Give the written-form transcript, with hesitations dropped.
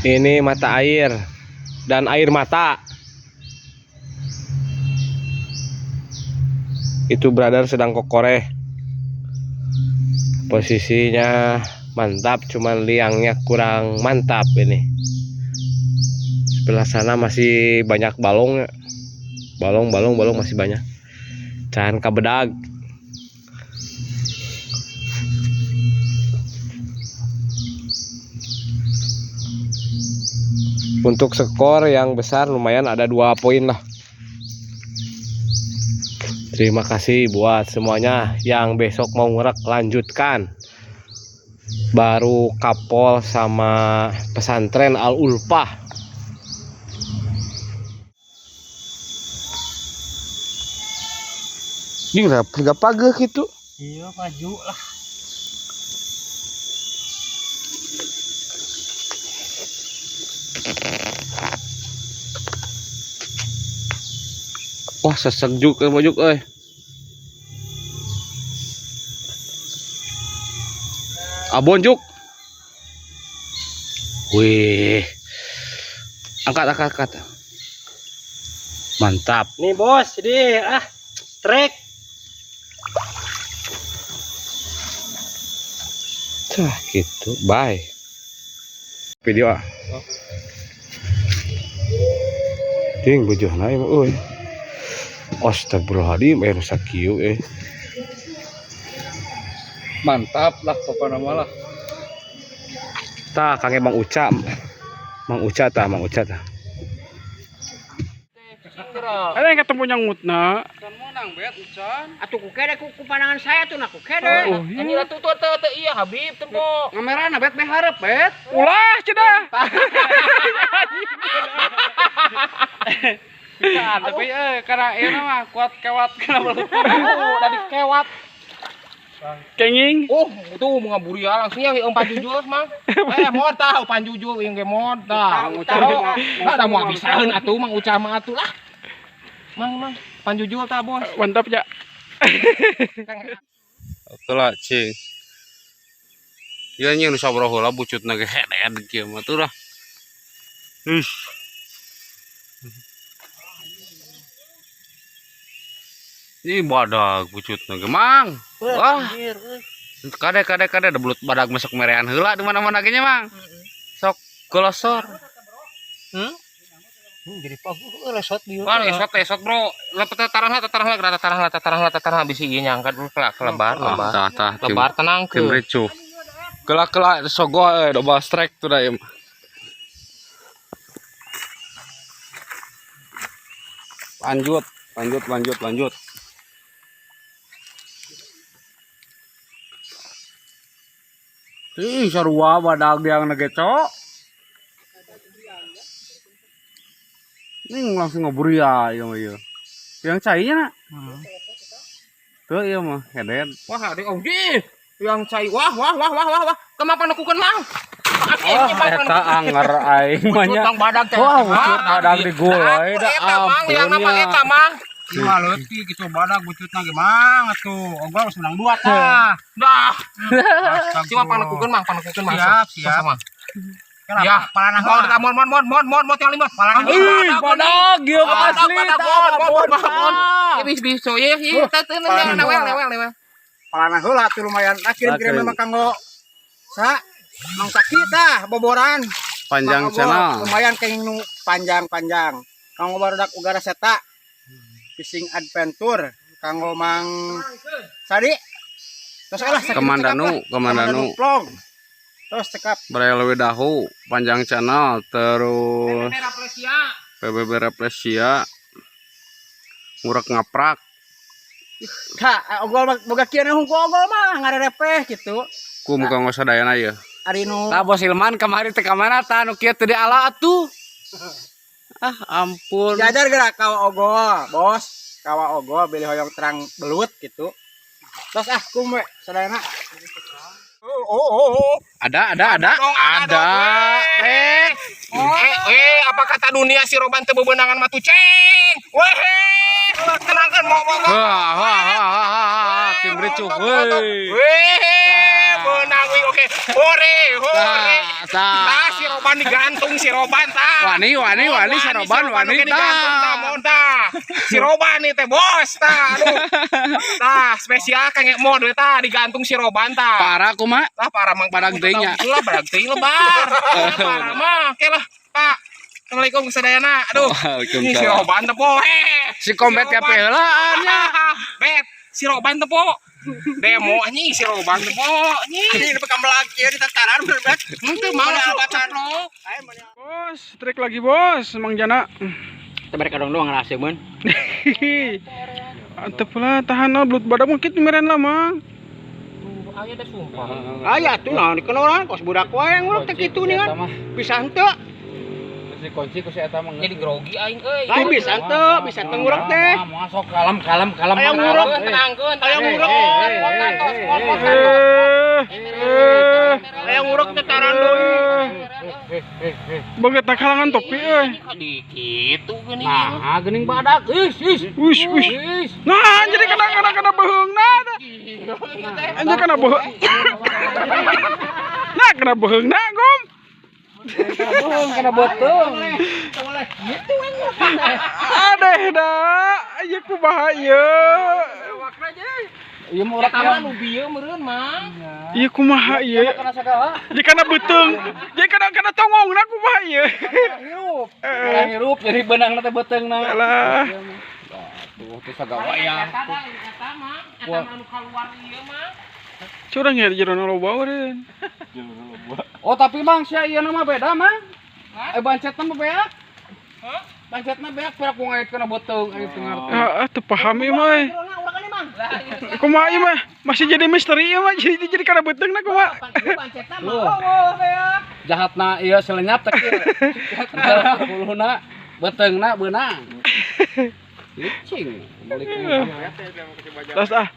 Ini mata air dan air mata. Itu brother sedang kokoreh. Posisinya mantap, cuman liangnya kurang mantap ini. Sebelah sana masih banyak balong, balong masih banyak. Can kabedag. Untuk skor yang besar lumayan ada 2 poin lah. Terima kasih buat semuanya yang besok mau ngerek, lanjutkan. Baru kapol sama pesantren Al Ulfah. Ini nggak pageh gitu. Iya, maju lah. Wah, sesejuk mojuk euy. Abon juk. Wih. Angkat. Mantap. Nih bos, jadi trek. Cah gitu. Bye. Video ah. Ting bojona ieu euy. Astagfirullahaladzim, rusak kieu Mantap lah pokoknya malah. Tah Kang Mang Uca. Mang Uca tah. Ada yang ketemu nyangutna. Can menang bet ucan. Atuh ku kede ku pandangan saya tuh naku kede. Oh, iya. Ini atuh teu iya Habib tempo. Ngamerana bet meh hareup bet. Ulah cenah. Bisa tapi karena ieu mah kuat kewat kana belut. Dari kewat. Kenging. Oh, itu mau ngaburi langsung ya umpan jujur mang. Mod tah umpan jujur yang ge mod tah. Ada mau habisakeun atuh mang ucah mah atuh lah. Mang umpan jujur tah bos. Mantap ya. Itulah cing. Ieu nya nu sabaraha heula bucutna ge heded kieu mah tuh lah. Ini badag bucutna ge mang. Wah. Kade ada belut badag masuk merean heula di mana-mana ge nya mang. Sok golosor. Jadi pagu lesot di. Wah, esot bro. Tatarah bisi ieu nyangkat dulu kelebar. Lebar tenang Tim ke. ricuh. Kelak sogo double strike tuh da ieu. Lanjut. Ih, sarua badag yang nagecok. Ini langsung ngobur ya, iya. Yang cainya nak. Tuh iya mah, hedet. Wah, ada Odi. Yang cai wah. Kenapa nakukeun mang? Eta anger aing mah nya. Bang badag teh. Wah, bucut badag di gulai da Yang nama ampun eta ya. mang. Dua leutik gitu badag bucutna ge mang atuh. Ogol geus menang 2 tah. Dah. Cuma panakukeun mang. Siap. Ya, palanah mon yang 5. Palanah. Ih, badag ieu mah asli tah. Bis so ye teu lewel. Palanah heula tuh lumayan. Kirim memang kanggo sa mang sakit tah boboran. Panjang channel. Lumayan kenging nu panjang. Kanggo barudak ugara seta. Fishing adventure kanggo mang sadi. Terus Kamandanu. Plong. Terus cekap Brelewe dahu, panjang channel, terus PBB Replesia, ngurek ngaprak. Tah ogol boga kieu hungku ogol mah ngarepeh gitu. Ku muka ngosadayana ieu. Ari nu Tah Bos Ilman kemari teh ka mana tah nu kieu teu diala atuh. Ah ampun. jajar gerak kawa ogol, bos. Kawa ogol beli hoyong terang belut gitu. Terus kum we sadayana. Ada. Apa kata dunia si Roban teu bebenangan matu ceng. Weh. Tenangkeun mau. Wah, tim ricuh. Weh. Benang oke. hore. Tah. Tah si Roban digantung si Roban tah. Wani saroban wani digantung tah tah. mon tah. Si Roban nih teh bos tah. Aduh. Tah spesial kangge mod we tah digantung si Roban tah. Parah kumaha? Tah parah mang Badag teuing nya. Lah badag teuing lebar. Parah mah oke lah Pak. Assalamualaikum kesadayana. Aduh. Ini si Roban teh po. Si kombet ka peulaan nya. Bet si Roban teh po. Demo anjing si Roban teh po. Ini bekam lagi di tataran berbet. Henteu mau ceplok. Bos, trik lagi bos, Mang Jana. Kita balik kadang doang ngerasain. Antep lah tahan belut badak mungkin meren lah Mang. Aya teh sumpah. Aya tuh nah dikenalan kos budak wae nguruk teh kitu nih kan. Bisa henteu. Kunci ku si eta mah. Jadi grogi aing euy. Lain bisa henteu, bisa teu nguruk teh. Masuk kalem. Aya nguruk, tenangkeun. aya nguruk. Aya nguruk teh taran deui. Baget kalangan topi euy. Kitu geuning. Nah, geuning badak. Wis. Nah, jadi kena beheungna teh. Anjir kena beheung. Nah, kena beheungna, Gom. Kena botong. Adeh dah, aya ku bahaya. Ieu mah Taman nu bieu meureun mah. Ieu kumaha ieu? Kana sagala. Jadi kana beuteung. Jadi kana tongongna kumaha ieu? Hirup jadi benangna teh beuteungna. Alah. Tuh sagala ya. Eta mah anu kaluar ieu mah. Curang ya di jero loba eureun. Oh tapi Mang sia ieu mah beda Mang. Bancetna mah beak. Hah? Bancetna beak pira ku ngaitkeun beuteung aya teu ngarti. Teu paham ieu mah. Kumaha ieu mah? Masih jadi misteri ieu mah jadi kana beuteungna kumaha? Bancetna mah beak. Jahatna ieu selenyap teh kieu. Kuluna beuteungna beunang. Licing. Tas ah.